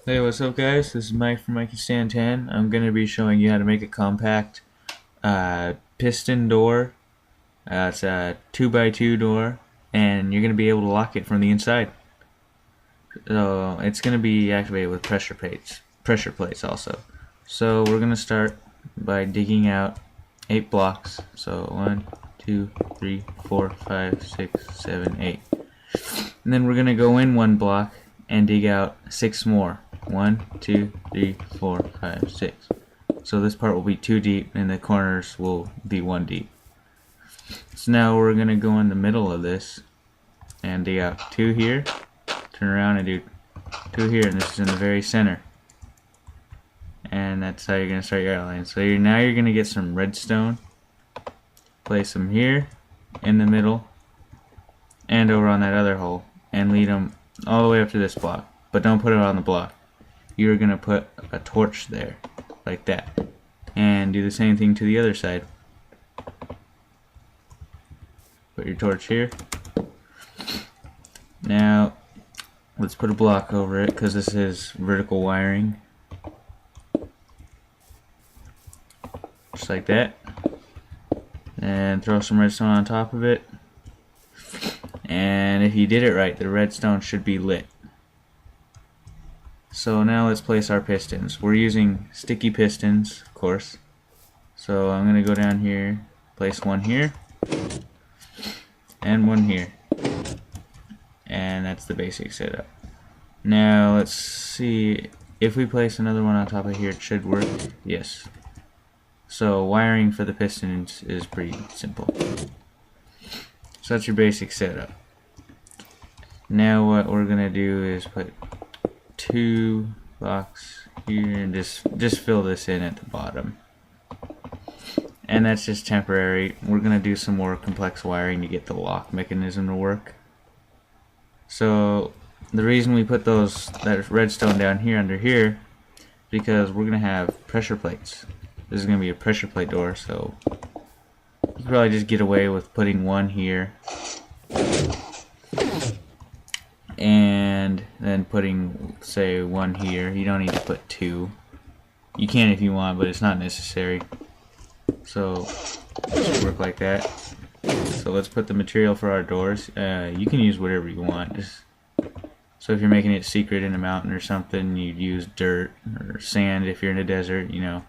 Hey, what's up guys? This is Mike from McPatcher 10. I'm going to be showing you how to make a compact piston door. It's a 2x2 door, and you're going to be able to lock it from the inside. So it's going to be activated with pressure plates also. So we're going to start by digging out 8 blocks. So 1, 2, 3, 4, 5, 6, 7, 8. And then we're going to go in 1 block and dig out 6 more. 1, 2, 3, 4, 5, 6. So this part will be 2 deep and the corners will be 1 deep. So now we're going to go in the middle of this and dig out 2 here, turn around and do 2 here, and this is in the very center. And that's how you're going to start your outline. So now you're going to get some redstone, place them here in the middle and over on that other hole, and lead them all the way up to this block, but don't put it on the block. You're going to put a torch there, like that, and do the same thing to the other side. Put your torch here. Now let's put a block over it because this is vertical wiring, just like that, and throw some redstone on top of it. And if you did it right, the redstone should be lit. So now let's place our pistons. We're using sticky pistons, of course. So I'm going to go down here, place 1 here, and 1 here. And that's the basic setup. Now let's see, if we place another one on top of here, it should work. Yes. So wiring for the pistons is pretty simple. So that's your basic setup. Now what we're going to do is put 2 blocks here and just fill this in at the bottom. And that's just temporary. We're going to do some more complex wiring to get the lock mechanism to work. So the reason we put that redstone down here under here, because we're going to have pressure plates. This is going to be a pressure plate door, so you can probably just get away with putting 1 here and then putting, say, 1 here. You don't need to put 2. You can if you want, but it's not necessary. So it should work like that. So let's put the material for our doors. You can use whatever you want. So if you're making it secret in a mountain or something, you'd use dirt or sand if you're in a desert, you know.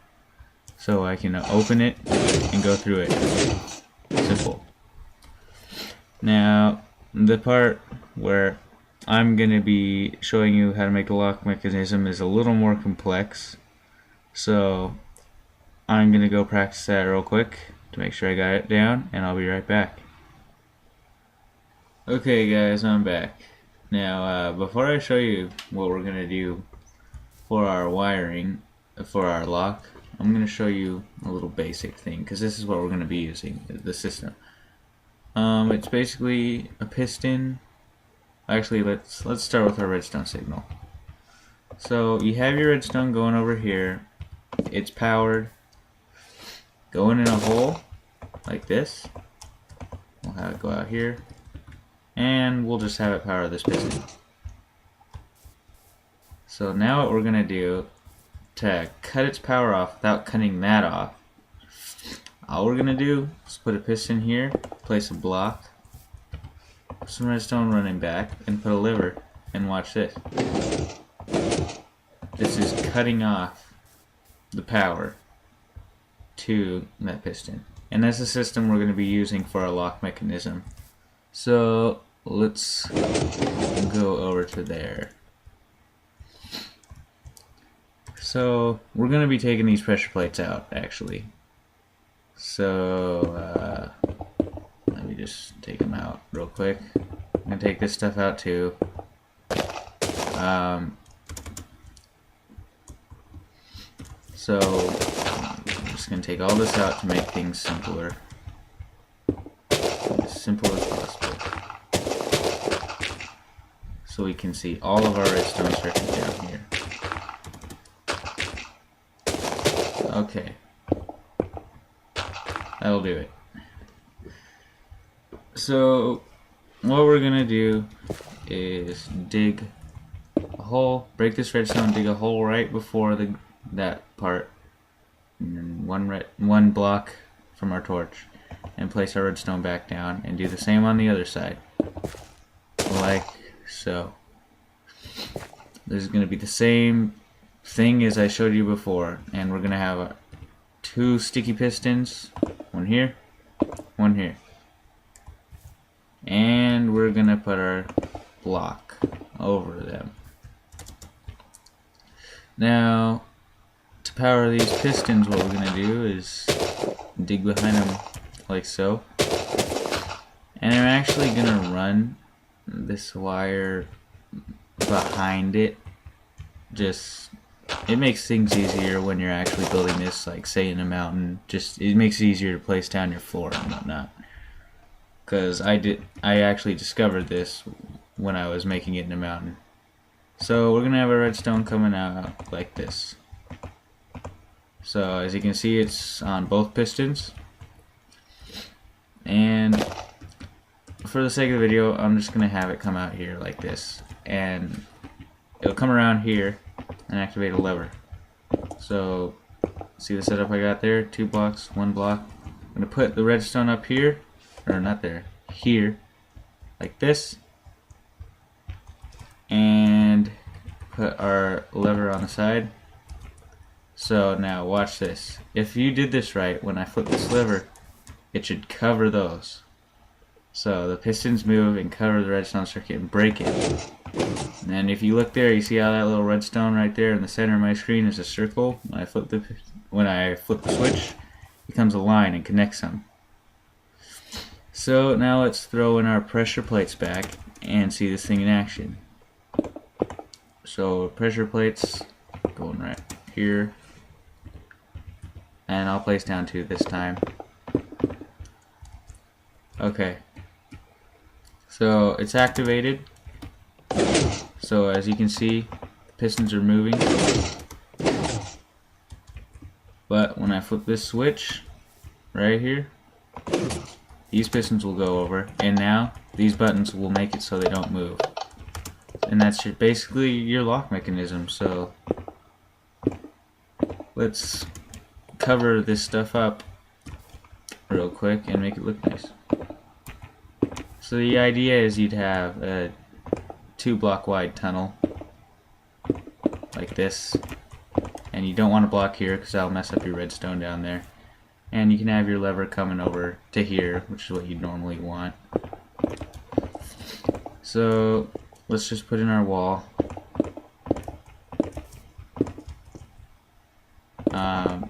So I can open it and go through it. Simple. Now the part where I'm going to be showing you how to make the lock mechanism is a little more complex. So I'm going to go practice that real quick to make sure I got it down, and I'll be right back. Okay guys, I'm back. Now before I show you what we're going to do for our wiring, for our lock, I'm going to show you a little basic thing, because this is what we're going to be using, the system. It's basically a piston. Actually, let's start with our redstone signal. So you have your redstone going over here. It's powered. Going in a hole like this. We'll have it go out here, and we'll just have it power this piston. So now what we're going to do to cut its power off without cutting that off, all we're going to do is put a piston here, place a block, put some redstone running back, and put a lever, and watch this. This is cutting off the power to that piston. And that's the system we're going to be using for our lock mechanism. So let's go over to there. So we're going to be taking these pressure plates out, actually. So let me just take them out real quick. I'm going to take this stuff out too. So I'm just going to take all this out to make things simpler. As simple as possible. So we can see all of our redstone circuit down here. Okay. That'll do it. So what we're gonna do is dig a hole, break this redstone, dig a hole right before that part, and one block from our torch, and place our redstone back down, and do the same on the other side, like so. This is going to be the same thing as I showed you before, and we're going to have two sticky pistons, one here, one here, and we're going to put our block over them. Now, to power these pistons, what we're going to do is dig behind them like so, and I'm actually going to run this wire behind it. Just, it makes things easier when you're actually building this, like say in a mountain. Just, it makes it easier to place down your floor and whatnot, because I actually discovered this when I was making it in a mountain. So we're gonna have a redstone coming out like this. So as you can see, it's on both pistons, and for the sake of the video, I'm just gonna have it come out here like this, and it'll come around here and activate a lever. So see the setup I got there, 2 blocks, 1 block. I'm gonna put the redstone up here, or not there, here, like this, and put our lever on the side. So now watch this. If you did this right, when I flip this lever, it should cover those. So the pistons move and cover the redstone circuit and break it. And then if you look there, you see how that little redstone right there in the center of my screen is a circle. When I flip the switch, it becomes a line and connects them. So now let's throw in our pressure plates back and see this thing in action. So pressure plates going right here, and I'll place down 2 this time. Okay, so it's activated. So as you can see, the pistons are moving, but when I flip this switch right here, these pistons will go over, and now these buttons will make it so they don't move. And that's basically your lock mechanism. So let's cover this stuff up real quick and make it look nice. So the idea is you'd have a 2 block wide tunnel like this, and you don't want to block here because that'll mess up your redstone down there. And you can have your lever coming over to here, which is what you'd normally want. So let's just put in our wall.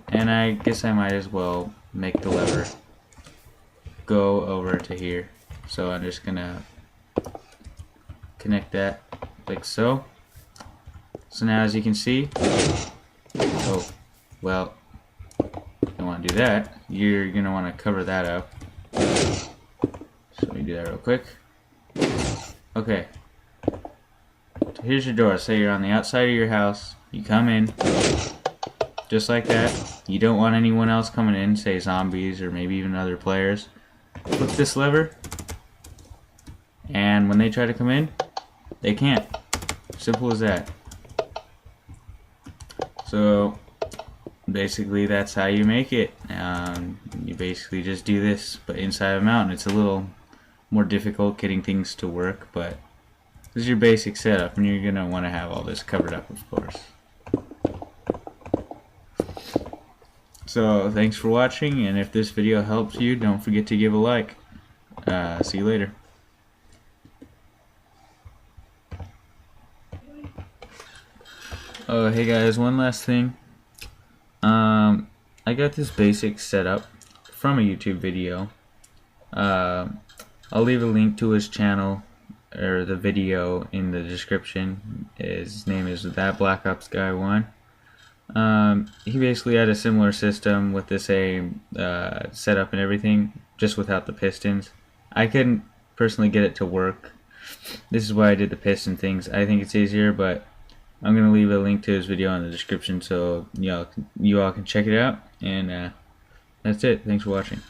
And I guess I might as well make the lever go over to here. So I'm just gonna connect that like so. So now as you can see, oh, well, you don't want to do that. You're gonna want to cover that up. So let me do that real quick. Okay. So here's your door. Say you're on the outside of your house. You come in, just like that. You don't want anyone else coming in, say zombies or maybe even other players. Flip this lever, and when they try to come in, they can't. Simple as that. So basically that's how you make it. You basically just do this, but inside a mountain. It's a little more difficult getting things to work, but this is your basic setup, and you're going to want to have all this covered up, of course. So thanks for watching, and if this video helps you, don't forget to give a like. See you later. Oh, hey guys, one last thing. I got this basic setup from a YouTube video. I'll leave a link to his channel or the video in the description. His name is That Black Ops Guy 1. He basically had a similar system with the same setup and everything, just without the pistons. I couldn't personally get it to work. This is why I did the piston things. I think it's easier, but I'm going to leave a link to his video in the description so you all can check it out. And that's it. Thanks for watching.